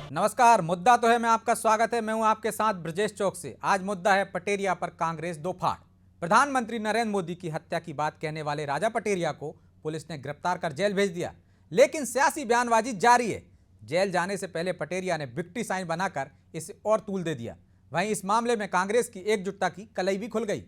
नमस्कार। मुद्दा तो है मैं आपका स्वागत है। मैं हूं आपके साथ ब्रजेश चौक से। आज मुद्दा है पटेरिया पर कांग्रेस दो फाड़। प्रधानमंत्री नरेंद्र मोदी की हत्या की बात कहने वाले राजा पटेरिया को पुलिस ने गिरफ्तार कर जेल भेज दिया, लेकिन सियासी बयानबाजी जारी है। जेल जाने से पहले पटेरिया ने विक्ट्री साइन बनाकर इसे और तूल दे दिया। वहीं इस मामले में कांग्रेस की एकजुटता की कलई भी खुल गई।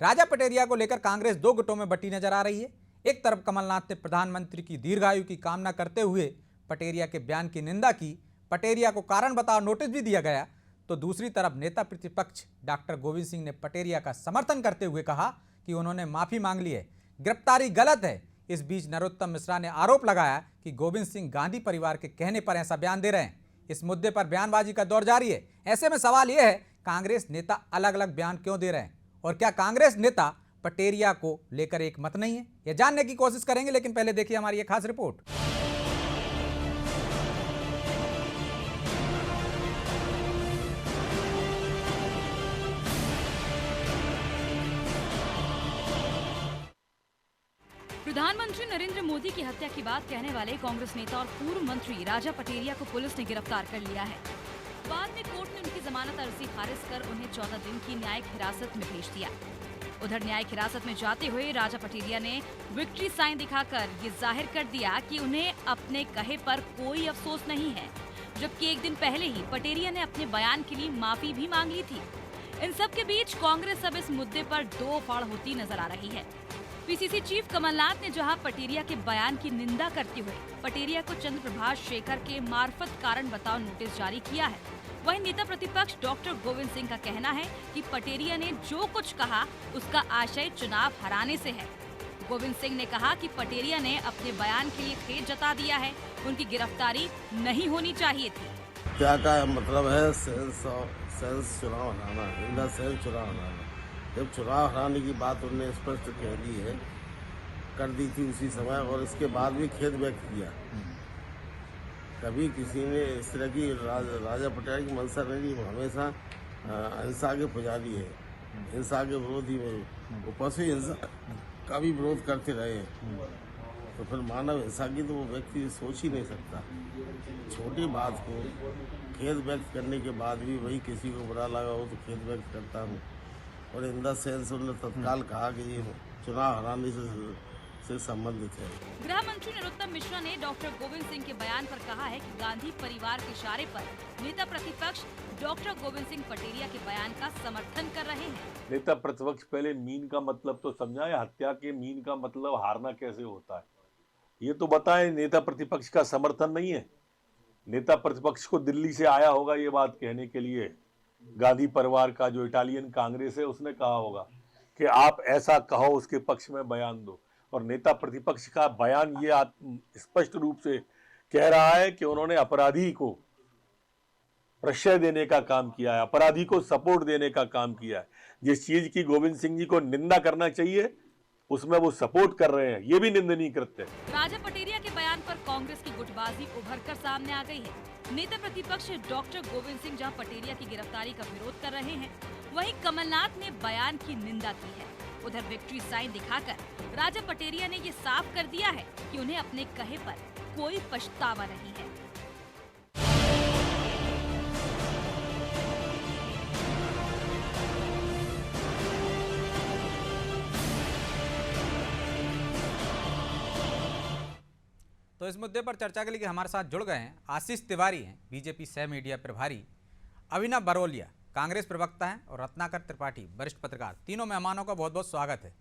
राजा पटेरिया को लेकर कांग्रेस दो गुटों में बंटी नजर आ रही है। एक तरफ कमलनाथ ने प्रधानमंत्री की दीर्घायु की कामना करते हुए पटेरिया के बयान की निंदा की, पटेरिया को कारण बताओ नोटिस भी दिया गया, तो दूसरी तरफ नेता प्रतिपक्ष डॉक्टर गोविंद सिंह ने पटेरिया का समर्थन करते हुए कहा कि उन्होंने माफी मांग ली है, गिरफ्तारी गलत है। इस बीच नरोत्तम मिश्रा ने आरोप लगाया कि गोविंद सिंह गांधी परिवार के कहने पर ऐसा बयान दे रहे हैं। इस मुद्दे पर बयानबाजी का दौर जारी है। ऐसे में सवाल यह है, कांग्रेस नेता अलग अलग बयान क्यों दे रहे हैं और क्या कांग्रेस नेता पटेरिया को लेकर एक मत नहीं है? यह जानने की कोशिश करेंगे, लेकिन पहले देखिए हमारी एक खास रिपोर्ट। प्रधानमंत्री नरेंद्र मोदी की हत्या की बात कहने वाले कांग्रेस नेता और पूर्व मंत्री राजा पटेरिया को पुलिस ने गिरफ्तार कर लिया है। बाद में कोर्ट ने उनकी जमानत अर्जी खारिज कर उन्हें 14 दिन की न्यायिक हिरासत में भेज दिया। उधर न्यायिक हिरासत में जाते हुए राजा पटेरिया ने विक्ट्री साइन दिखाकर ये जाहिर कर दिया कि उन्हें अपने कहे पर कोई अफसोस नहीं है, जबकि एक दिन पहले ही पटेरिया ने अपने बयान के लिए माफी भी मांग ली थी। इन सब के बीच कांग्रेस अब इस मुद्दे पर दो फाड़ होती नजर आ रही है। पीसीसी चीफ कमलनाथ ने जहां पटेरिया के बयान की निंदा करते हुए पटेरिया को चंद्र प्रभाष शेखर के मार्फत कारण बताओ नोटिस जारी किया है, वहीं नेता प्रतिपक्ष डॉक्टर गोविंद सिंह का कहना है कि पटेरिया ने जो कुछ कहा उसका आशय चुनाव हराने से है। गोविंद सिंह ने कहा कि पटेरिया ने अपने बयान के लिए खेद जता दिया है, उनकी गिरफ्तारी नहीं होनी चाहिए थी। क्या का मतलब है सेंस चुनाव हराना, इंदा सेंस चुनाव हराना। जब चुनाव हराने की बात उन्होंने स्पष्ट कह दी है, कर दी थी उसी समय, और इसके बाद भी खेद व्यक्त किया। कभी किसी ने इस तरह की राजा पटेरिया की मंशा नहीं दी। वो हमेशा अहिंसा के पुजारी है, हिंसा के विरोधी में, वो पशु हिंसा का भी विरोध करते रहे हैं। तो फिर मानव हिंसा की तो वो व्यक्ति सोच ही नहीं सकता। छोटी बात को खेद व्यक्त करने के बाद भी वही किसी को बुरा लगा हो तो खेद व्यक्त करता हूँ। और इन द सेंस उन्होंने तत्काल कहा कि ये चुनाव हराने से संबंधित है। गृह मंत्री नरोत्तम मिश्रा ने डॉक्टर गोविंद सिंह के बयान पर कहा है कि गांधी परिवार के इशारे पर नेता प्रतिपक्ष डॉक्टर गोविंद सिंह पटेरिया के बयान का समर्थन कर रहे हैं। नेता प्रतिपक्ष पहले मीन का मतलब तो समझाए, हत्या के मीन का मतलब हारना कैसे होता है ये तो बताएं। नेता प्रतिपक्ष का समर्थन नहीं है। नेता प्रतिपक्ष को दिल्ली से आया होगा ये बात कहने के लिए। गांधी परिवार का जो इटालियन कांग्रेस है उसने कहा होगा कि आप ऐसा कहो, उसके पक्ष में बयान दो। और नेता प्रतिपक्ष का बयान ये स्पष्ट रूप से कह रहा है कि उन्होंने अपराधी को प्रश्रय देने का काम किया है, अपराधी को सपोर्ट देने का काम किया है। जिस चीज की गोविंद सिंह जी को निंदा करना चाहिए उसमें वो सपोर्ट कर रहे हैं, ये भी निंदनीय कृत्य है। राजा पटेरिया के बयान पर कांग्रेस की गुटबाजी उभर कर सामने आ गई है। नेता प्रतिपक्ष डॉक्टर गोविंद सिंह जहां पटेरिया की गिरफ्तारी का विरोध कर रहे हैं, वहीं कमलनाथ ने बयान की निंदा की है। उधर विक्ट्री साइन दिखाकर राजा पटेरिया ने ये साफ कर दिया है कि उन्हें अपने कहे पर कोई पछतावा नहीं है। तो इस मुद्दे पर चर्चा के लिए हमारे साथ जुड़ गए हैं आशीष तिवारी हैं, बीजेपी सह मीडिया प्रभारी, अविनाश बरोलिया कांग्रेस प्रवक्ता हैं, और रत्नाकर त्रिपाठी वरिष्ठ पत्रकार। तीनों मेहमानों का बहुत बहुत स्वागत है।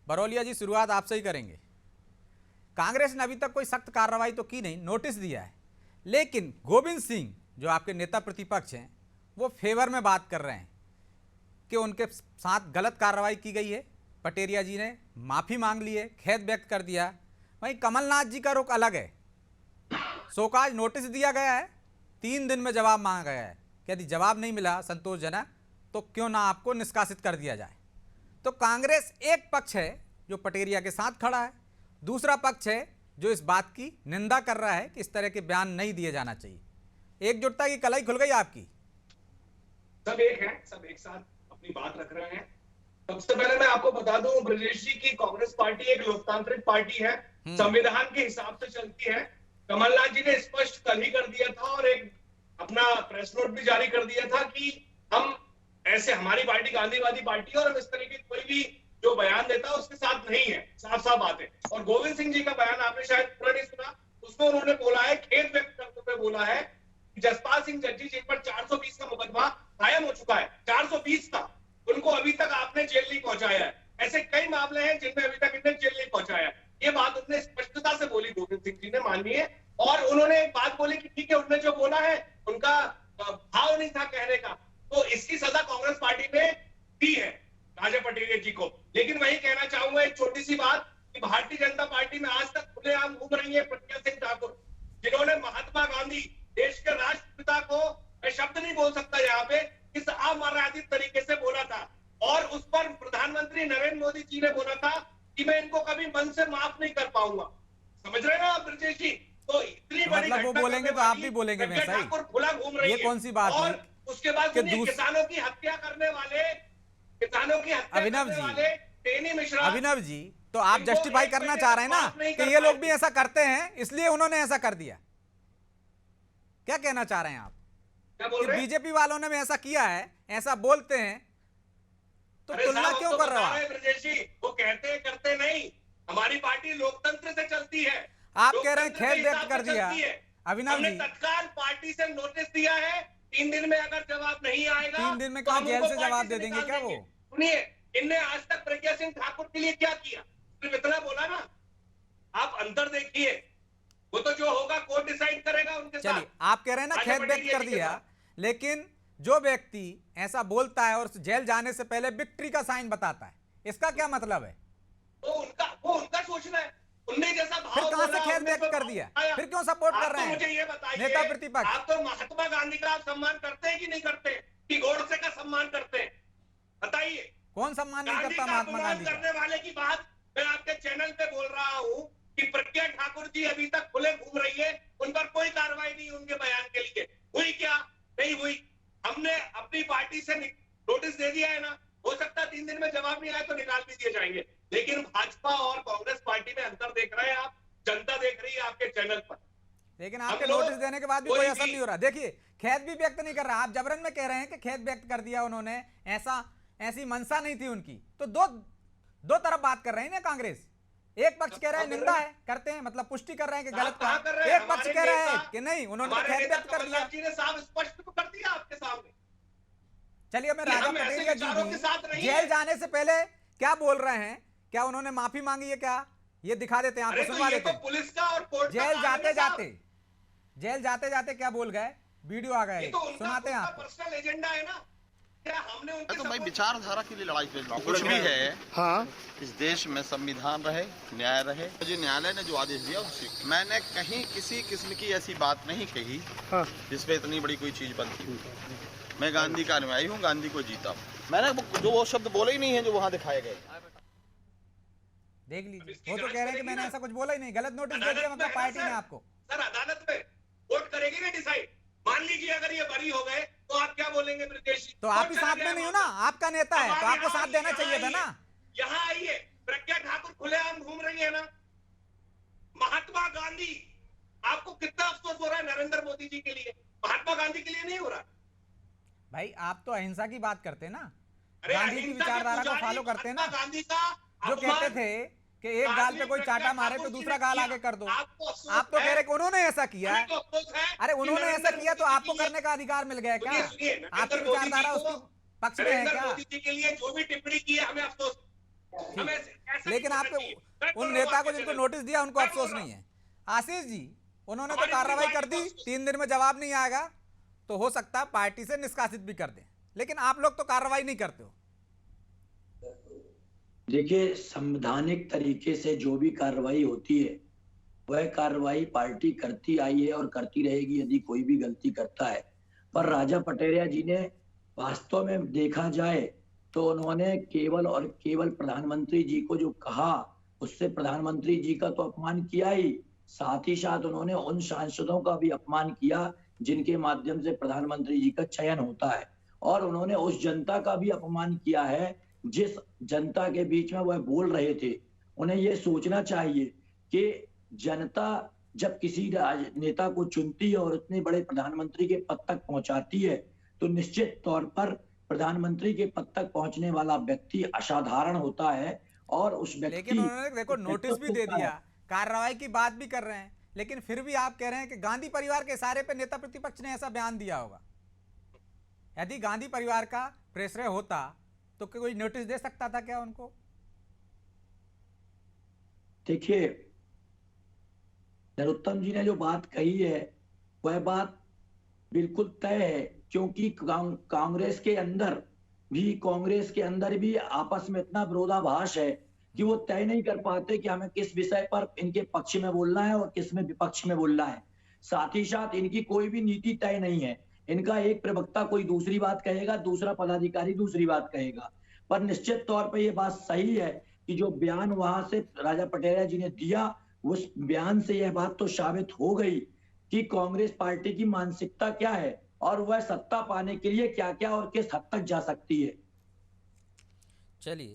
बरोलिया जी, शुरुआत आपसे ही करेंगे। कांग्रेस ने अभी तक कोई सख्त कार्रवाई तो की नहीं, नोटिस दिया है, लेकिन गोविंद सिंह जो आपके नेता प्रतिपक्ष हैं वो फेवर में बात कर रहे हैं कि उनके साथ गलत कार्रवाई की गई है। पटेरिया जी ने माफ़ी मांग ली है, खेद व्यक्त कर दिया। वहीं कमलनाथ जी का रुख अलग है। शोकाज नोटिस दिया गया है, 3 दिन में जवाब मांगा गया है। यदि जवाब नहीं मिला संतोषजनक तो क्यों ना आपको निष्कासित कर दिया जाए। तो कांग्रेस एक पक्ष है जो पटेरिया के साथ खड़ा है, दूसरा पक्ष है जो इस बात की निंदा कर रहा है कि इस तरह के बयान नहीं दिए जाना चाहिए। एकजुटता की कलाई खुल गई आपकी। सब एक हैं, सब एक साथ अपनी बात रख रहे हैं। सबसे पहले मैं आपको बता दूं ब्रजेश जी की कांग्रेस पार्टी एक लोकतांत्रिक पार्टी है, संविधान के हिसाब से चलती है। कमलनाथ जी ने स्पष्ट कल ही कर दिया था और एक अपना प्रेस नोट भी जारी कर दिया था कि हम ऐसे, हमारी पार्टी गांधीवादी पार्टी है और हम इस तरीके कोई भी जो बयान देता है उसके साथ नहीं है, साफ साफ बात है। और गोविंद सिंह जी का बयान आपने शायद पूरा नहीं सुना, उसमें उन्होंने बोला है, खेद व्यक्त करते हुए बोला है कि जसपाल सिंह जज्जी जिन पर 420 का मुकदमा कायम हो चुका है, 420 का, उनको अभी तक आपने जेल नहीं पहुंचाया है। ऐसे कई मामले हैं जिनमें अभी तक इन्हें जेल नहीं पहुंचाया। ये बात उन्होंने स्पष्टता से बोली गोविंद सिंह जी ने, माननीय। और उन्होंने एक बात बोली कि ठीक है, उन्होंने जो बोला है उनका भाव नहीं था कहने का, तो इसकी सजा कांग्रेस पार्टी ने दी है राजा पटेरिया जी को। लेकिन वही कहना चाहूंगा एक छोटी सी बात कि भारतीय जनता पार्टी में आज तक खुलेआम घूम रही है प्रज्ञा सिंह ठाकुर, जिन्होंने महात्मा गांधी, देश के राष्ट्रपिता को, मैं शब्द नहीं बोल सकता यहाँ पे, इस अमर्यादित तरीके से बोला था। और उस पर प्रधानमंत्री नरेंद्र मोदी जी ने बोला था कि मैं इनको कभी मन से माफ नहीं कर पाऊंगा। समझ रहे हैं ना आप ब्रजेश जी? तो इतनी बड़ी मतलब वो बोलेंगे तो आप भी बोलेंगे वैसा ही। खुला घूम रही ये है। कौन सी बात और हुई उसके बाद कि किसानों की हत्या करने वाले, किसानों की हत्या अभिनव करने जी, वाले टेनी मिश्रा, अभिनव जी, तो आप इनको जस्टिफाई एक करना महीने चाह रहे हैं ना माफ नहीं कि कर ये लोग पाए। भी ऐसा करते हैं इसलिए उन्होंने ऐसा कर दिया? क्या कहना चाह रहे हैं आप? क्या बोल कि रहे हैं? बीजेपी वालों ने भी ऐसा किया है, ऐसा बोलते हैं, तो अरे तुलना साहब, क्यों हम तो कर रहे हो बता आप? हैं ब्रजेश जी, वो कहते करते नहीं, हमारी पार्टी लोकतंत्र से चलती है। आप कह रहे हैं लोकतंत्र खेद के व्यक्त हिसाब कर से दिया। चलती है। अभिनव हमने जी, तत्काल पार्टी से नोटिस दिया है, 3 दिन में अगर जवाब नहीं आएगा 3 दिन में तो कहा हम जेल उनको से पार्टी जवाब से दे देंगे निकाल क्या वो? सुनिए, इनने आज तक प्रज्ञा सिंह ठाकुर के लिए क्या किया, सिर्फ इतना बोला ना। आप अंतर देखिए, वो तो जो होगा कोर्ट डिसाइड करेगा उनके साथ। चलिए, आप कह रहे हैं ना राजा खेद व्यक्त पटेरिया कर जी के दिया, साथ। लेकिन जो व्यक्ति ऐसा बोलता है और जेल जाने से पहले विक्ट्री का साइन बताता है, इसका क्या मतलब है? वो उनका सोचना है, उनने जैसा भाव फिर कहां से बोला, खेद उनने व्यक्त जो कर भाव दिया? दिखाया। फिर क्यों सपोर्ट कर आप रहे तो हैं मुझे ये बताइए, नेता प्रतिपक्ष? आप तो महात्मा गांधी का आप सम्मान करते हैं कि नहीं करते, कि गोडसे का सम्मान करते हैं? बताइए। कौन सम्मान नहीं गांधी करता का महात्मा अपमान गांधी का? करने वाले की बात मैं आपके चैनल पे बोल रहा हूं कि प्रज्ञा ठाकुर जी अभी तक खुले घूम रही है, उन पर कोई कार्रवाई नहीं उनके बयान के लिए हुई, क्या नहीं हुई? हमने अपनी पार्टी से नोटिस दे दिया है ना, हो सकता है 3 दिन में जवाब नहीं आए तो निकाल भी दिए जाएंगे। लेकिन भाजपा और कांग्रेस पार्टी में अंतर देख रहे हैं आप, जनता देख रही है आपके चैनल पर। लेकिन आपके हम लोग नोटिस देने के बाद भी कोई कोई असर भी- नहीं हो रहा। देखिए, खेद भी व्यक्त नहीं कर रहा, आप जबरन में कह रहे हैं कि खेद व्यक्त कर दिया उन्होंने, ऐसी मंशा नहीं थी उनकी। तो दो तरफ बात कर रहे हैं ना कांग्रेस। एक पक्ष कह रहा है निंदा है, करते हैं, मतलब पुष्टि कर रहे हैं कि गलत कहां कहा। कर रहे हैं? एक पक्ष हमारे कह रहा है नेता- कि नहीं, उन्होंने तो हमारे खेद नेता व्यक्त कर दिया। कमलनाथ जी ने साफ स्पष्ट तो कर दिया आपके सामने। चलिए, मैं कि राजा हम ऐसे पटेरिया विचारों जी के साथ भी नहीं जेल हैं। जाने से पहले क्या बोल रहे हैं, क्या उन्होंने माफी मांगी है क्या? ये दिखा देते हैं, आपको अरे तो सुनवा ये देते तो हैं। पुलिस का और कोर्ट का जेल काम है जाते साहब। जाते जेल जाते जाते क्या बोल गए, वीडियो आ गया, ये तो उनका सुनाते हैं आपको। पर्सनल एजेंडा है ना। क्या हमने उनके तो भाई support- विचारधारा के लिए लड़ाई लड़ रहा हूँ। कुछ भी है, हाँ इस देश में संविधान रहे, न्याय रहे। मुझे न्यायालय ने जो आदेश दिया उससे मैंने कहीं किसी किस्म की ऐसी बात नहीं कही हाँ जिसपे इतनी बड़ी कोई चीज बनती हो। मैं गांधी का अनुयायी हूँ, गांधी को जीता हूँ। मैंने वो शब्द बोले ही नहीं है जो वहाँ दिखाए गए। देख लीजिए, इसकी वो तो जांच कह रहे हैं कि करेगी मैंने ना। ऐसा कुछ बोला ही नहीं, गलत नोटिस दे अदालत दिया, में मतलब है पार्टी ना ने सर? आपको। सर अदालत में कोर्ट करेगी ना डिसाइड। मान लीजिए अगर ये बरी हो गए तो आप क्या बोलेंगे ब्रजेश जी? तो आप कोर्ट भी चला साथ गया में नहीं हो वहाँ ना, आपका नेता है, अब तो आप आपको साथ यहाँ देना आइए, चाहिए था ना। यहाँ आइए, प्रज्ञा ठाकुर खुलेआम घूम रही है ना। महात्मा गांधी, आपको कितना अफसोस हो रहा है नरेंद्र मोदी जी के लिए, महात्मा गांधी के लिए नहीं हो रहा? भाई, आप तो अहिंसा की बात करते हैं ना, अरे गांधी की अहिंसा के विचारधारा को पुजारी फॉलो करते हैं ना, महात्मा गांधी का जो अपमान कहते थे कि एक गाल पे कोई चाटा मारे तो दूसरा गाल आगे कर दो। आपको अफसोस आप तो है, कह रहे कि उन्होंने ऐसा किया है। हमें तो अफसोस है अरे कि उन्होंने ऐसा नरेंद्र किया तो मोदी आपको जी के करने का अधिकार मिल गया क्या? लिए- सुनिए, नरेंद्र आपकी मोदी जी विचारधारा को- उसके पक्ष में है नरेंद्र क्या? मोदी जी के लिए जो भी टिप्पणी की है हमें अफसोस, हमें ऐसा लेकिन नहीं आपके करना चाहिए। मैं उन बोल नेता रहा को हूँ जिनको आपके नोटिस दिया उनको मैं अफसोस बोल नहीं है। आशीष जी, उन्होंने तो हमारी कार्रवाई पूरी कर दी, पार्टी को 3 दिन में जवाब नहीं आएगा तो हो सकता है पार्टी से निष्कासित भी कर दें, लेकिन आप लोग तो कार्रवाई नहीं करते हो। देखिए, संवैधानिक तरीके से जो भी कार्रवाई होती है वह कार्रवाई पार्टी करती आई है और करती रहेगी यदि कोई भी गलती करता है। पर राजा पटेरिया जी ने वास्तव में देखा जाए तो उन्होंने केवल और केवल प्रधानमंत्री जी को जो कहा उससे प्रधानमंत्री जी का तो अपमान किया ही, साथ ही साथ उन्होंने उन सांसदों का भी अपमान किया जिनके माध्यम से प्रधानमंत्री जी का चयन होता है, और उन्होंने उस जनता का भी अपमान किया है जिस जनता के बीच में वह बोल रहे थे। उन्हें ये सोचना चाहिए कि जनता जब किसी नेता को चुनती है और इतने बड़े प्रधानमंत्री के पद तक पहुंचाती है, तो निश्चित तौर पर प्रधानमंत्री के पद तक पहुंचने वाला व्यक्ति असाधारण होता है और उस व्यक्ति लेकिन उन्होंने देखो नोटिस भी दे दिया, कार्रवाई की बात भी कर रहे हैं, लेकिन फिर भी आप कह रहे हैं कि गांधी परिवार के इशारे पे नेता प्रतिपक्ष ने ऐसा बयान दिया होगा। यदि गांधी परिवार का प्रेशर होता तो कोई नोटिस दे सकता था क्या उनको? देखिए, नरोत्तम जी ने जो बात कही है वह बात बिल्कुल तय है, क्योंकि कांग्रेस के अंदर भी आपस में इतना विरोधाभास है कि वो तय नहीं कर पाते कि हमें किस विषय पर इनके पक्ष में बोलना है और किस में विपक्ष में बोलना है। साथ ही साथ इनकी कोई भी नीति तय नहीं है। इनका एक प्रवक्ता कोई दूसरी बात कहेगा, दूसरा पदाधिकारी दूसरी बात कहेगा। पर निश्चित तौर पर यह बात सही है कि जो बयान वहां से राजा पटेरिया जी ने दिया, उस बयान से यह बात तो साबित हो गई कि कांग्रेस पार्टी की मानसिकता क्या है और वह सत्ता पाने के लिए क्या क्या और किस हद तक जा सकती है। चलिए,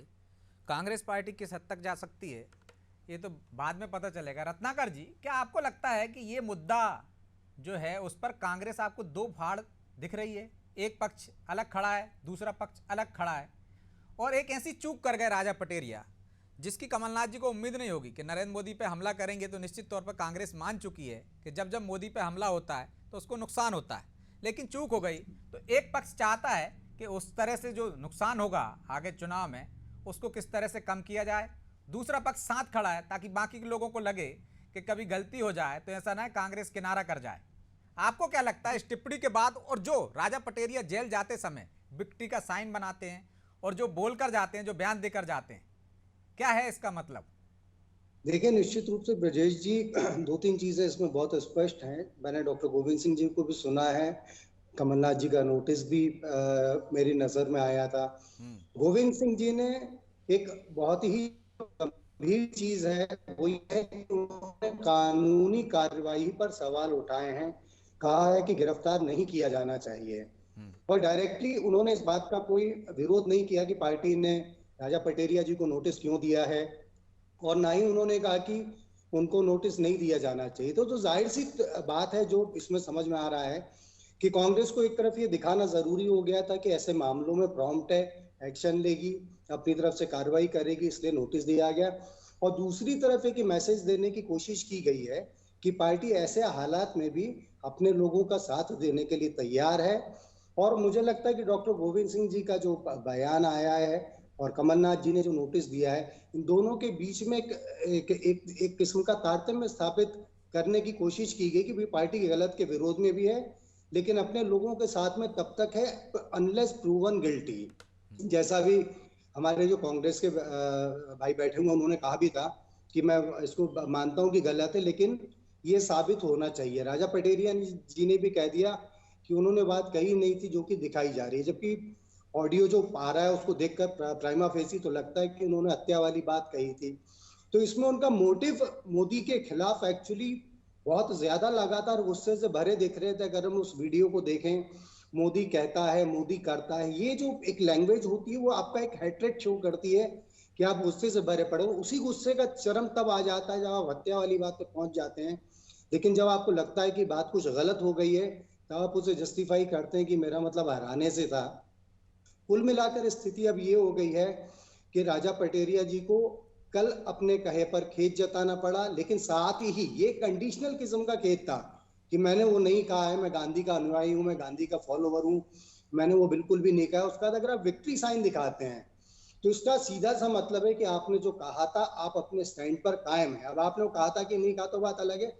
कांग्रेस पार्टी किस हद तक जा सकती है ये तो बाद में पता चलेगा। रत्नाकर जी, क्या आपको लगता है कि ये मुद्दा जो है उस पर कांग्रेस आपको दो फाड़ दिख रही है? एक पक्ष अलग खड़ा है, दूसरा पक्ष अलग खड़ा है, और एक ऐसी चूक कर गए राजा पटेरिया जिसकी कमलनाथ जी को उम्मीद नहीं होगी कि नरेंद्र मोदी पे हमला करेंगे, तो निश्चित तौर पर कांग्रेस मान चुकी है कि जब जब मोदी पे हमला होता है तो उसको नुकसान होता है, लेकिन चूक हो गई। तो एक पक्ष चाहता है कि उस तरह से जो नुकसान होगा आगे चुनाव में उसको किस तरह से कम किया जाए, दूसरा पक्ष साथ खड़ा है ताकि बाकी के लोगों को लगे कि कभी गलती हो जाए तो ऐसा ना है कांग्रेस किनारा कर जाए। आपको क्या लगता है इस टिप्पणी के बाद, और जो राजा पटेरिया जेल जाते समय विक्ट्री का साइन बनाते हैं और जो बोलकर जाते हैं, जो बयान देकर जाते हैं, क्या है इसका मतलब? देखिए, निश्चित रूप से ब्रजेश जी, दो तीन चीजें इसमें बहुत स्पष्ट हैं। मैंने डॉक्टर गोविंद सिंह जी को भी सुना है, कमलनाथ जी का नोटिस भी मेरी नजर में आया था। गोविंद सिंह जी ने एक बहुत ही गंभीर चीज है, वो ये है कि उन्होंने कानूनी कार्यवाही पर सवाल उठाए हैं, कहा है कि गिरफ्तार नहीं किया जाना चाहिए, और डायरेक्टली उन्होंने इस बात का कोई विरोध नहीं किया कि पार्टी ने राजा पटेरिया जी को नोटिस क्यों दिया है, और ना ही उन्होंने कहा कि उनको नोटिस नहीं दिया जाना चाहिए। तो जाहिर सी बात है जो इसमें समझ में आ रहा है कि कांग्रेस को एक तरफ ये दिखाना जरूरी हो गया था कि ऐसे मामलों में प्रॉम्प्ट है, एक्शन लेगी, अपनी तरफ से कार्रवाई करेगी, इसलिए नोटिस दिया गया। और दूसरी तरफ एक मैसेज देने की कोशिश की गई है कि पार्टी ऐसे हालात में भी अपने लोगों का साथ देने के लिए तैयार है। और मुझे लगता है कि डॉक्टर गोविंद सिंह जी का जो बयान आया है और कमलनाथ जी ने जो नोटिस दिया है, इन दोनों के बीच में एक किस्म का तारतम्य स्थापित करने की कोशिश की गई कि भाई पार्टी गलत के विरोध में भी है, लेकिन अपने लोगों के साथ में तब तक है अनलेस प्रूवन गिल्टी। जैसा भी हमारे जो कांग्रेस के भाई बैठे हुए उन्होंने कहा भी था कि मैं इसको मानता हूं कि गलत है, लेकिन ये साबित होना चाहिए। राजा पटेरिया जी ने भी कह दिया कि उन्होंने बात कही नहीं थी जो कि दिखाई जा रही है, जबकि ऑडियो जो आ रहा है उसको देखकर प्राइमा फेसी तो लगता है कि उन्होंने हत्या वाली बात कही थी। तो इसमें उनका मोटिव मोदी के खिलाफ एक्चुअली बहुत ज्यादा लगातार गुस्से से भरे दिख रहे थे। अगर हम उस वीडियो को देखें, मोदी कहता है, मोदी करता है, ये जो एक लैंग्वेज होती है वो आपका एक हेट्रेड शो करती है कि आप गुस्से से भरे पड़े हो। उसी गुस्से का चरम तब आ जाता है जब आप हत्या वाली बात पे पहुंच जाते हैं, लेकिन जब आपको लगता है कि बात कुछ गलत हो गई है तब आप उसे जस्टिफाई करते हैं कि मेरा मतलब हराने से था। कुल मिलाकर स्थिति अब ये हो गई है कि राजा पटेरिया जी को कल अपने कहे पर खेद जताना पड़ा, लेकिन साथ ही ये कंडीशनल किस्म का खेद था कि मैंने वो नहीं कहा है मैं गांधी का अनुयायी हूं, मैं गांधी का फॉलोवर हूं, मैंने वो बिल्कुल भी नहीं कहा। उसके बाद अगर आप विक्ट्री साइन दिखाते हैं तो इसका सीधा सा मतलब है कि आपने जो कहा था आप अपने स्टैंड पर कायम है। अब आपने कहा था कि नहीं कहा तो बात अलग है,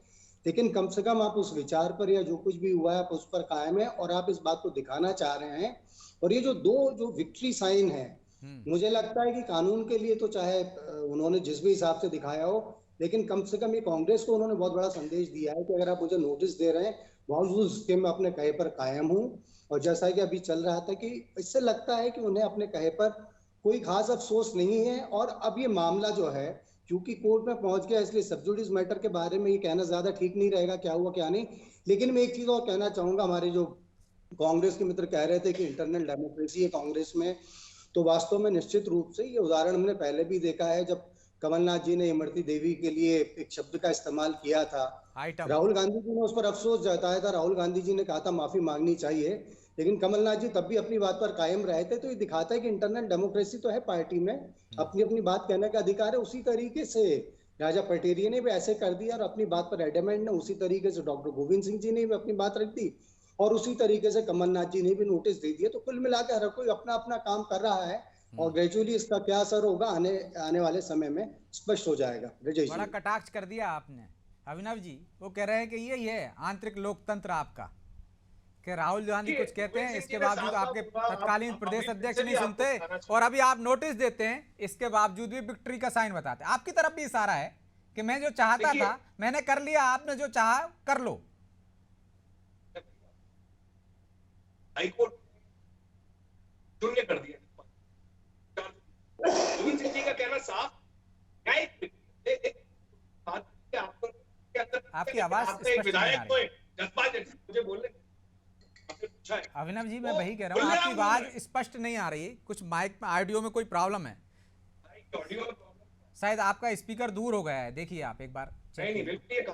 लेकिन कम से कम आप उस विचार पर या जो कुछ भी हुआ है आप उस पर कायम है और आप इस बात को दिखाना चाह रहे हैं। और ये जो विक्ट्री साइन है, मुझे लगता है कि कानून के लिए तो चाहे उन्होंने जिस भी हिसाब से दिखाया हो, लेकिन कम से कम ये कांग्रेस को उन्होंने बहुत बड़ा संदेश दिया है कि अगर आप मुझे नोटिस दे रहे हैं बावजूद उसके मैं अपने कहे पर कायम हूं। और जैसा कि अभी चल रहा था कि इससे लगता है कि उन्हें अपने कहे पर कोई खास अफसोस नहीं है। और अब ये मामला जो है क्योंकि कोर्ट में पहुंच गया, इसलिए सब जुडिस मैटर के बारे में ये कहना ज्यादा ठीक नहीं रहेगा क्या हुआ क्या नहीं। लेकिन मैं एक चीज और कहना चाहूंगा, हमारे जो कांग्रेस के मित्र कह रहे थे कि इंटरनल डेमोक्रेसी है कांग्रेस में, तो वास्तव में निश्चित रूप से ये उदाहरण हमने पहले भी देखा है। जब कमलनाथ जी ने इमरती देवी के लिए एक शब्द का इस्तेमाल किया था। आइटम राहुल गांधी जी ने उस पर अफसोस जताया था। राहुल गांधी जी ने कहा था माफी मांगनी चाहिए, लेकिन कमलनाथ जी तब भी अपनी बात पर कायम रहे थे। तो ये दिखाता है कि इंटरनल डेमोक्रेसी तो है पार्टी में, अपनी अपनी बात कहने का अधिकार है। उसी तरीके से राजा पटेरिया ने भी ऐसे कर दिया और अपनी बात पर एडमेंट ने, उसी तरीके से डॉक्टर गोविंद सिंह जी ने भी अपनी बात रख दी और उसी तरीके से कमलनाथ जी ने भी नोटिस दे दिया। तो कुल मिलाकर हर कोई अपना अपना काम कर रहा है और ग्रेजुअली इसका क्या असर होगा आने वाले समय में स्पष्ट हो जाएगा। ब्रजेश बड़ा जी। कटाक्ष कर दिया आपने अभिनव जी। वो कह रहे हैं कि यही है आंतरिक लोकतंत्र आपका, कि राहुल गांधी कुछ कहते हैं, इसके बावजूद आपके तत्कालीन प्रदेश अध्यक्ष नहीं सुनते और अभी आप नोटिस देते हैं, इसके बावजूद भी विक्ट्री का साइन बताते हैं। आपकी तरफ भी इशारा है कि मैं जो चाहता था मैंने कर लिया, आपने जो चाहा कर लो। हाईकोर्ट शून्य कर दिया। गोविंद सिंह जी का कहना साफ, आपकी आवाज स्पष्ट नहीं आ रही। मुझे बोलने अभिनव जी मैं वही कह रहा हूँ, आपकी आवाज स्पष्ट नहीं आ रही। कुछ माइक में ऑडियो में कोई प्रॉब्लम है, शायद आपका स्पीकर दूर हो गया है। देखिए आप एक बार चेक कीजिए।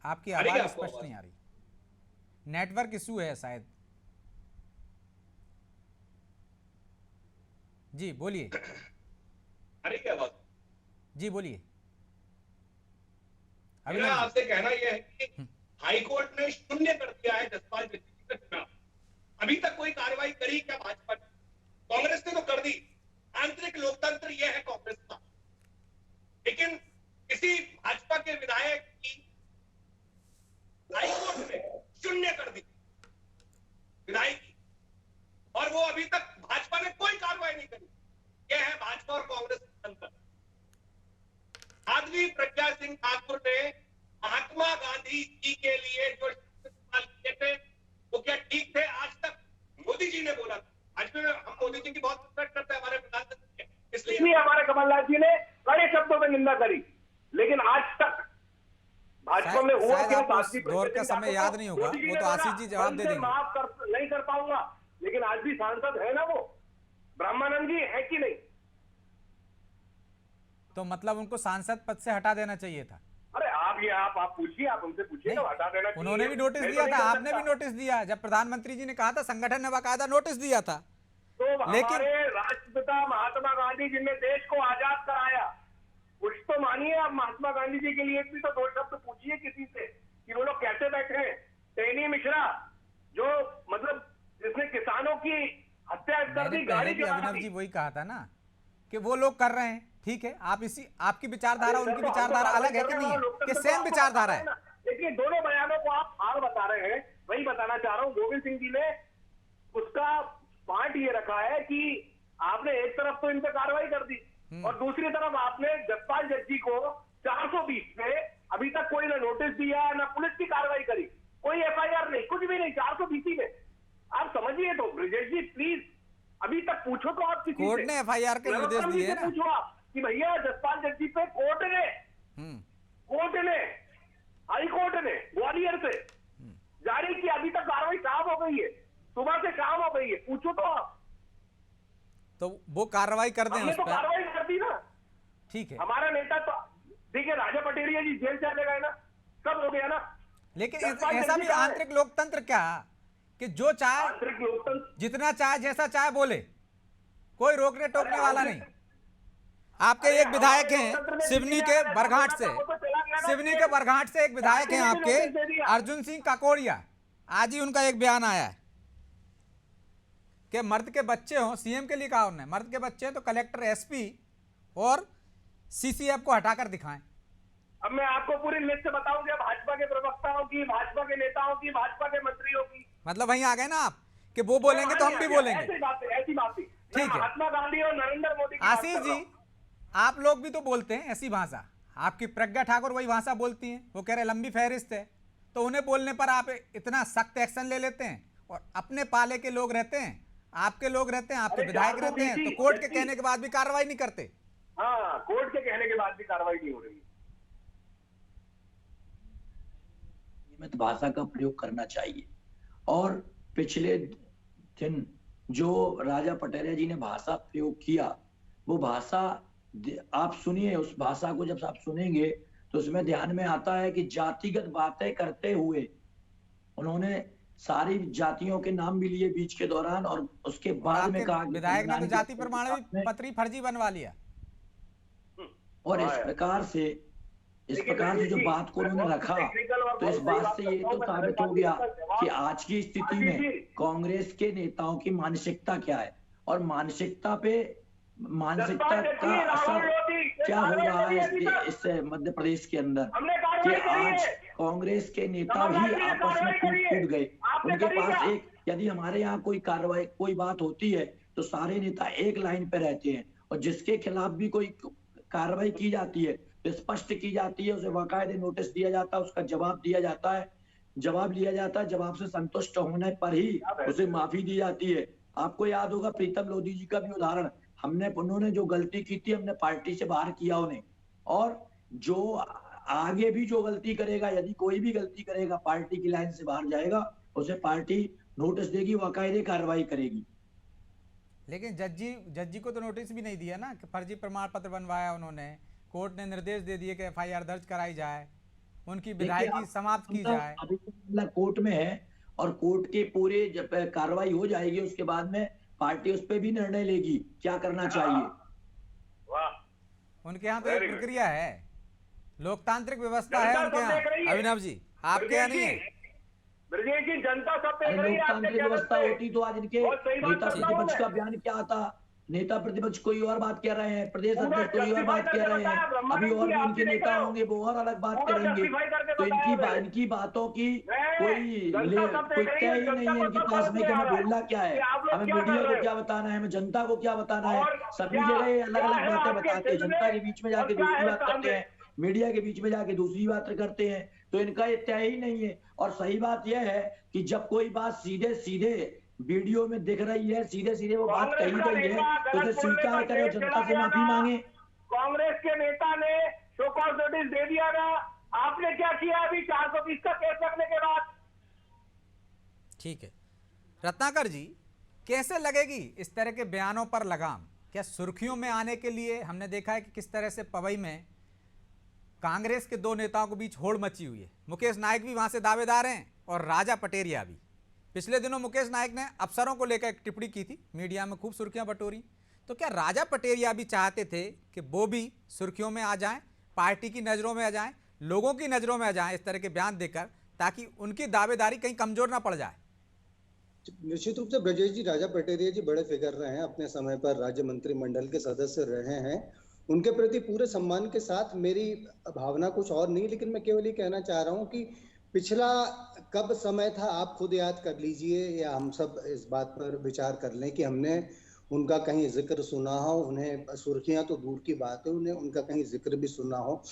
आपकी आवाज स्पष्ट नहीं आ रही, नेटवर्क इशू है शायद। जी बोलिए। अरे क्या बात, जी बोलिए। मेरा आपसे कहना यह है कि हाईकोर्ट ने शून्य कर दिया है जसपाल जज्जी का चुनाव। अभी तक कोई कार्रवाई करी क्या भाजपा ने? कांग्रेस ने तो कर दी। आंतरिक लोकतंत्र यह है कांग्रेस का, लेकिन किसी भाजपा के विधायक की हाईकोर्ट ने शून्य कर दी विधायकी, और वो अभी तक भाजपा ने कोई कार्रवाई नहीं करी। यह है भाजपा और कांग्रेस का अंतर। साध्वी प्रज्ञा सिंह ठाकुर ने महात्मा गांधी जी के लिए जो इस्तेमाल किए थे वो क्या ठीक थे? आज तक मोदी जी ने बोला था। आज भी हम मोदी जी की बहुत रिस्पेक्ट करते हैं, हमारे प्रधानमंत्री, इसलिए हमारे कमलनाथ जी ने कड़े शब्दों में निंदा करी, लेकिन आज तक भाजपा में हुआ शायद क्या? आपको उस दौर का समय याद नहीं होगा, वो तो आशीष जी जवाब दे देंगे। माफ नहीं कर पाऊंगा, लेकिन आज भी सांसद है ना वो ब्रह्मानंद जी, है कि नहीं? तो मतलब उनको सांसद पद से हटा देना चाहिए था। अरे आप पूछिए, आप उनसे पूछिए तो हटा देना चाहिए। उन्होंने भी नोटिस दिया था, आपने भी नोटिस दिया। जब प्रधानमंत्री जी ने कहा था, संगठन ने बाकायदा नोटिस दिया था। तो हमारे राष्ट्रपिता महात्मा गांधी जी ने देश को आजाद कराया, कुछ तो मानिए आप। महात्मा गांधी जी के लिए भी तो दो शब्द पूछिए किसी से कि वो लोग कैसे बैठे हैं। टेनी मिश्रा जो मतलब जिसने किसानों की हत्या कर दी, गाड़ी भी अभिनव जी वही कहा था ना कि वो लोग कर रहे हैं, ठीक है। आप आपकी विचारधारा उनकी विचारधारा अलग है कि नहीं है, कि सेम विचारधारा है? देखिए दोनों बयानों को आप हार बता रहे हैं, वही बताना चाह रहा हूँ। गोविंद सिंह जी ने उसका पार्ट ये रखा है कि आपने एक तरफ तो इन पे कार्रवाई कर दी और दूसरी तरफ आपने जसपाल जज्जी को 420 पे अभी तक कोई ना नोटिस दिया ना पुलिस की कार्रवाई करी, कोई एफआईआर नहीं, कुछ भी नहीं, 420 में। आप समझिए तो ब्रजेश जी प्लीज, अभी तक पूछो तो आप किसी कोर्ट ने एफआईआर के निर्देश दिए हैं ना। पूछो आप कि भैया जसपाल जज्जी पे कोर्ट ने हाई कोर्ट ने ग्वालियर से जारी की, अभी तक कार्रवाई काम हो गई है, सुबह से काम हो गई है, पूछो तो आप। तो वो कार्रवाई कर दें उस तो पर। कार्रवाई कर दी ना, ठीक है। हमारा नेता तो देखिए राजा पटेरिया जी जेल चले गए ना, सब हो गया ना। लेकिन ऐसा भी आंतरिक लोकतंत्र क्या कि जो चाहे आंतरिक लोकतंत्र जितना चाहे जैसा चाहे बोले, कोई रोकने टोकने वाला नहीं। आपके एक विधायक हैं सिवनी के बरघाट से, सिवनी के बरघाट से एक विधायक हैं आपके अर्जुन सिंह काकोड़िया। आज ही उनका एक बयान आया है कि मर्द के बच्चे हों, सीएम के लिए कहा उन्होंने, मर्द के बच्चे हैं तो कलेक्टर, एसपी और सीसीएफ को हटाकर दिखाएं। अब मैं आपको पूरी लिस्ट बताऊंगा भाजपा के प्रवक्ताओं की, भाजपा के नेताओं की, भाजपा के मंत्रियों की। मतलब वहीं आ गए ना आप कि वो बोलेंगे तो हम भी बोलेंगे। ऐसी बात ठीक है। महात्मा गांधी और नरेंद्र मोदी की आशीष जी, आप लोग भी तो बोलते हैं ऐसी भाषा। आपकी प्रज्ञा ठाकुर वही भाषा बोलती हैं। वो कह रहे लंबी फहरिस्त है, तो उन्हें बोलने पर आप इतना सख्त एक्शन ले लेते हैं। और अपने पाले के लोग रहते हैं, आपके लोग रहते हैं, आपके विधायक रहते हैं, तो कोर्ट के कहने के बाद भी कार्रवाई नहीं करते। हाँ, कोर्ट के कहने के बाद भी कार्रवाई नहीं हो रही। भाषा का प्रयोग करना चाहिए। और पिछले दिन जो राजा पटेरिया जी ने भाषा प्रयोग किया वो भाषा आप सुनिए, उस भाषा को जब आप सुनेंगे तो उसमें ध्यान में आता है कि जातिगत बातें करते हुए उन्होंने सारी जातियों के नाम भी लिए बीच के दौरान, और उसके और बाद में आपके कहा कि विधायक ने तो संविधान के जाति प्रमाण भी पत्री फर्जी बनवा लिया। और इस प्रकार से जो बात को उन्होंने रखा, तो इस बात से ये तो साबित हो गया कि आज की स्थिति में कांग्रेस के नेताओं की मानसिकता क्या है, और मानसिकता का असर क्या हो रहा है इस मध्य प्रदेश के अंदर, कि आज कांग्रेस के नेता भी आपस में कूद गए। उनके पास एक, यदि हमारे यहाँ कोई कार्रवाई, कोई बात होती है तो सारे नेता एक लाइन पे रहते हैं, और जिसके खिलाफ भी कोई कार्रवाई की जाती है तो स्पष्ट की जाती है, उसे बाकायदे नोटिस दिया जाता है, उसका जवाब दिया जाता है, जवाब लिया जाता है, जवाब से संतुष्ट होने पर ही उसे माफी दी जाती है। आपको याद होगा प्रीतम लोधी जी का भी उदाहरण, उन्होंने जो गलती की थी हमने पार्टी से बाहर किया उन्हें, और जो आगे भी जो गलती करेगा, यदि कोई भी गलती करेगा पार्टी की लाइन से बाहर जाएगा, उसे पार्टी नोटिस देगी, बाकायदे कार्रवाई करेगी। लेकिन जज जी को तो नोटिस भी नहीं दिया ना कि फर्जी प्रमाण पत्र बनवाया उन्होंने। कोर्ट ने निर्देश दे दिए कि एफआईआर दर्ज कराई जाए, उनकी विधायकी समाप्त की जाए। अभी तो कोर्ट में है, और कोर्ट के पूरे जब कार्रवाई हो जाएगी उसके बाद में पार्टी उस पर भी निर्णय लेगी क्या करना चाहिए। उनके यहाँ तो एक प्रक्रिया है, लोकतांत्रिक व्यवस्था है उनके यहाँ। अभिनव जी, आपके यहाँ नहीं है? ब्रजेश जी, जनता सब देख रही है। लोकतांत्रिक व्यवस्था होती तो आज इनके नेता प्रतिपक्ष का बयान क्या आता। नेता प्रतिपक्ष कोई और बात कह रहे हैं, प्रदेश अध्यक्ष कोई और बात कह रहे हैं, अभी और भी उनके नेता होंगे वो और अलग बात करेंगे। तो इनकी बातों की कोई तय ही नहीं है इनके पास में कि हमें बोलना क्या है, हमें मीडिया को क्या बताना है, हमें जनता को क्या बताना है। सभी जगह अलग अलग बातें बताते हैं, जनता के बीच में जाके दूसरी बात करते हैं, मीडिया के बीच में जाके दूसरी बात करते हैं। तो इनका ये तय ही नहीं है। और सही बात यह है कि जब कोई बात सीधे सीधे वीडियो में दिख रही है, सीधे सीधे वो बात कही गई है, तो उसे स्वीकार करे, जनता से माफी मांगे। कांग्रेस के नेता ने शो कॉज नोटिस दे दिया ना, आपने क्या किया अभी 420 का केस रखने के बाद? ठीक है रत्नाकर जी, कैसे लगेगी इस तरह के बयानों पर लगाम? क्या सुर्खियों में आने के लिए हमने देखा है कि किस तरह से पवई में कांग्रेस के दो नेताओं के बीच होड़ मची हुई है। मुकेश नायक भी वहां से दावेदार हैं और राजा पटेरिया भी। पिछले दिनों मुकेश नायक ने अफसरों को लेकर एक टिप्पणी की थी, मीडिया में खूब सुर्खियां बटोरी। तो क्या राजा पटेरिया भी चाहते थे कि वो भी सुर्खियों में आ जाएं, पार्टी की नज़रों में आ जाएं, लोगों की नज़रों में आ जाएं इस तरह के बयान देकर, ताकि उनकी दावेदारी कहीं कमजोर ना पड़ जाए? निश्चित रूप से ब्रजेश जी, राजा पटेरिया जी बड़े फिगर रहे हैं, अपने समय पर राज्य मंत्रिमंडल के सदस्य रहे हैं। उनके प्रति पूरे सम्मान के साथ मेरी भावना कुछ और नहीं, लेकिन मैं केवल ये कहना चाह रहा हूँ कि पिछला कब समय था आप खुद याद कर लीजिए, या हम सब इस बात पर विचार कर लें कि हमने उनका कहीं जिक्र सुना हो। उन्हें सुर्खियां तो दूर की बात है, उन्हें उनका कहीं जिक्र भी सुना हो।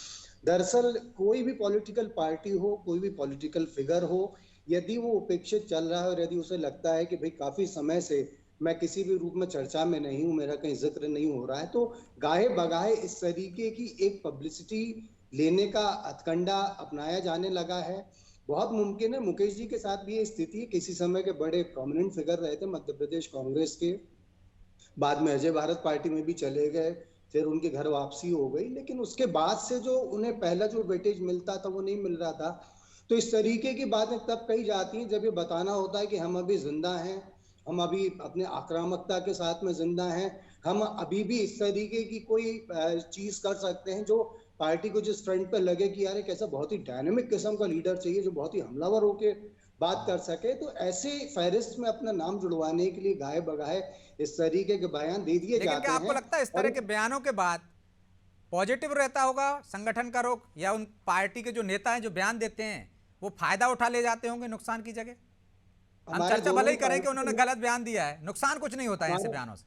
दरअसल कोई भी पॉलिटिकल पार्टी हो, कोई भी पॉलिटिकल फिगर हो, यदि वो उपेक्षित चल रहा है और यदि उसे लगता है कि भाई काफी समय से मैं किसी भी रूप में चर्चा में नहीं हूं, मेरा कहीं जिक्र नहीं हो रहा है, तो गाहे बगाहे इस तरीके की एक पब्लिसिटी लेने का हथकंडा अपनाया जाने लगा है। बहुत मुमकिन है मुकेश जी के साथ भी ये स्थिति, किसी समय के बड़े प्रोमिनेंट फिगर रहे थे मध्य प्रदेश कांग्रेस के, बाद में अजय भारत पार्टी में भी चले गए, फिर उनके घर वापसी हो गई, लेकिन उसके बाद से जो उन्हें पहला जो वेटेज मिलता था वो नहीं मिल रहा था। तो इस तरीके की बातें तब कही जाती हैं जब ये बताना होता है कि हम अभी जिंदा हैं, हम अभी अपने आक्रामकता के साथ में जिंदा हैं, हम अभी भी इस तरीके की कोई चीज कर सकते हैं जो पार्टी को जिस फ्रंट पे लगे कि यार एक ऐसा बहुत ही डायनेमिक किस्म का लीडर चाहिए जो बहुत ही हमलावर होके बात कर सके। तो ऐसे फहरिस्त में अपना नाम जुड़वाने के लिए गाहे बगाहे इस तरीके के बयान दे दिए जाते हैं। लेकिन आपको लगता है इस तरह के बयानों के बाद पॉजिटिव रहता होगा संगठन का रुख, या उन पार्टी के जो नेता हैं जो बयान देते हैं वो फायदा उठा ले जाते होंगे नुकसान की जगह? हम चर्चा भले ही करें कि उन्होंने गलत बयान दिया है, नुकसान कुछ नहीं होता है ऐसे बयानों से।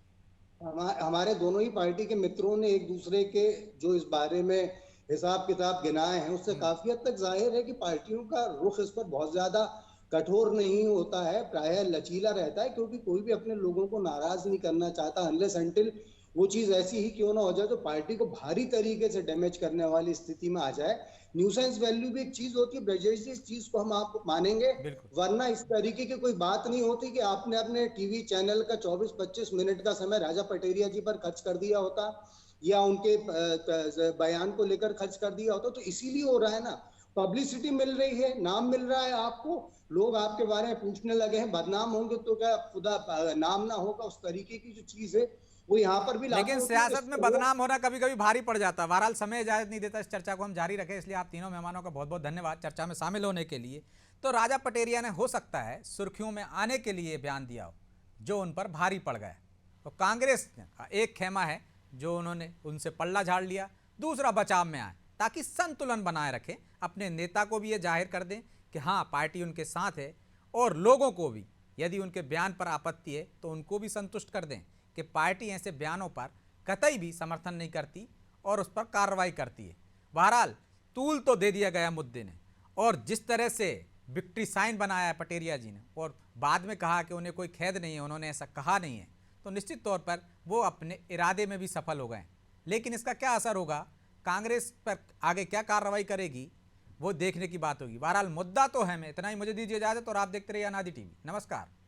हमारे दोनों ही पार्टी के मित्रों ने एक दूसरे के जो इस बारे में हिसाब किताब गिनाए हैं, उससे काफी हद तक जाहिर है कि पार्टियों का रुख इस पर बहुत ज्यादा कठोर नहीं होता है, प्रायः लचीला रहता है, क्योंकि कोई भी अपने लोगों को नाराज नहीं करना चाहता अनलेस अनटिल वो चीज ऐसी ही क्यों ना हो जाए जो पार्टी को भारी तरीके से डैमेज करने वाली स्थिति में आ जाए। न्यूसेंस वैल्यू भी एक चीज होती है ब्रजेश जी, इस चीज को हम आप मानेंगे, वरना इस तरीके की कोई बात नहीं होती कि आपने अपने टीवी चैनल का 24-25 मिनट का समय राजा पटेरिया जी पर खर्च कर दिया होता या उनके बयान को लेकर खर्च कर दिया होता। तो इसीलिए हो रहा है ना, पब्लिसिटी मिल रही है, नाम मिल रहा है आपको, लोग आपके बारे में पूछने लगे हैं, बदनाम होंगे तो क्या खुदा नाम ना होगा, उस तरीके की जो चीज है वो यहाँ पर भी लेकिन सियासत में बदनाम होना कभी कभी भारी पड़ जाता है। बहरहाल समय इजाजत नहीं देता, इस चर्चा को हम जारी रखें, इसलिए आप तीनों मेहमानों का बहुत बहुत धन्यवाद चर्चा में शामिल होने के लिए। तो राजा पटेरिया ने हो सकता है सुर्खियों में आने के लिए बयान दिया हो जो उन पर भारी पड़ गया। तो कांग्रेस का एक खेमा है जो उन्होंने उनसे पल्ला झाड़ लिया, दूसरा बचाव में आए ताकि संतुलन बनाए रखें, अपने नेता को भी ये जाहिर कर दें कि हाँ पार्टी उनके साथ है, और लोगों को भी यदि उनके बयान पर आपत्ति है तो उनको भी संतुष्ट कर दें कि पार्टी ऐसे बयानों पर कतई भी समर्थन नहीं करती और उस पर कार्रवाई करती है। बहरहाल तूल तो दे दिया गया मुद्दे ने, और जिस तरह से विक्ट्री साइन बनाया है पटेरिया जी ने और बाद में कहा कि उन्हें कोई खेद नहीं है, उन्होंने ऐसा कहा नहीं है, तो निश्चित तौर पर वो अपने इरादे में भी सफल हो गए। लेकिन इसका क्या असर होगा, कांग्रेस पर आगे क्या कार्रवाई करेगी, वो देखने की बात होगी। बहरहाल मुद्दा तो है, मैं इतना ही, मुझे दीजिए इजाजत और आप देखते रहिए अनादि टीवी। नमस्कार।